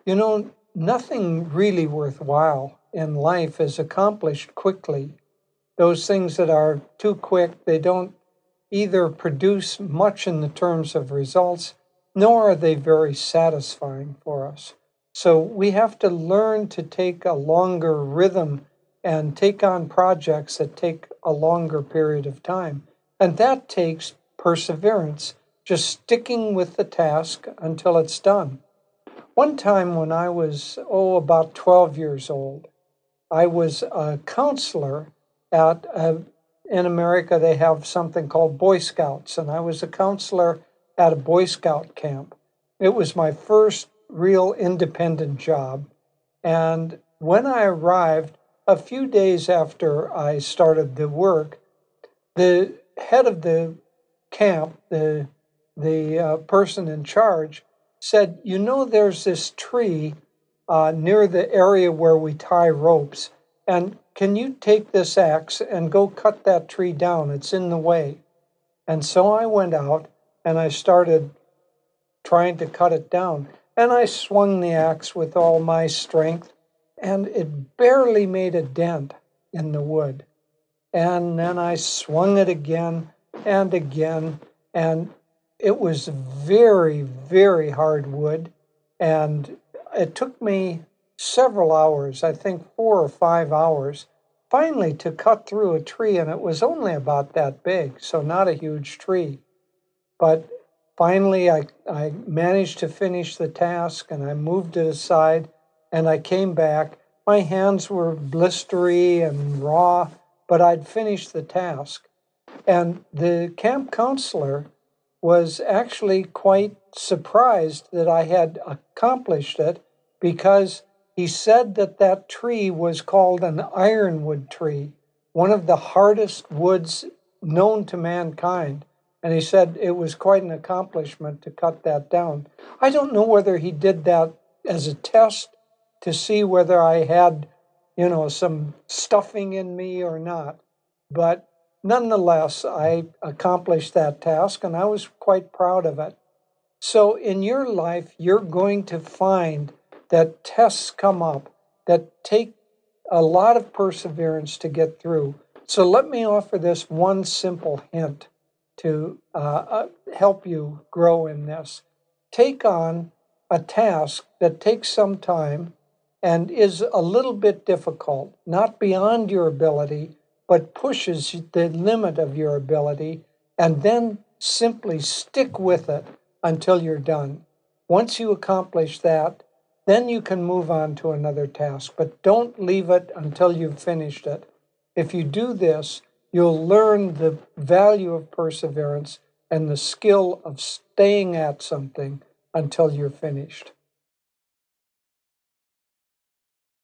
Nothing really worthwhile in life is accomplished quickly. Those things that are too quick, they don't either produce much in the terms of results, nor are they very satisfying for us. So we have to learn to take a longer rhythm and take on projects that take a longer period of time. And that takes perseverance, just sticking with the task until it's done. One time when I was, about 12 years old, I was a counselor in America, they have something called Boy Scouts, and I was a counselor at a Boy Scout camp. It was my first real independent job. And when I arrived, a few days after I started the work, the head of the camp, the person in charge, said, there's this tree near the area where we tie ropes. And can you take this axe and go cut that tree down? It's in the way. And so I went out and I started trying to cut it down. And I swung the axe with all my strength, and it barely made a dent in the wood. And then I swung it again and again, and it was very, very hard wood. And it took me several hours, I think 4 or 5 hours, finally to cut through a tree, and it was only about that big, so not a huge tree. But finally, I managed to finish the task, and I moved it aside, and I came back. My hands were blistery and raw, but I'd finished the task. And the camp counselor was actually quite surprised that I had accomplished it, because he said that tree was called an ironwood tree, one of the hardest woods known to mankind. And he said it was quite an accomplishment to cut that down. I don't know whether he did that as a test to see whether I had, some stuffing in me or not. But nonetheless, I accomplished that task, and I was quite proud of it. So in your life, you're going to find that tests come up that take a lot of perseverance to get through. So let me offer this one simple hint to help you grow in this. Take on a task that takes some time and is a little bit difficult, not beyond your ability, but pushes the limit of your ability, and then simply stick with it until you're done. Once you accomplish that, then you can move on to another task, but don't leave it until you've finished it. If you do this, you'll learn the value of perseverance and the skill of staying at something until you're finished.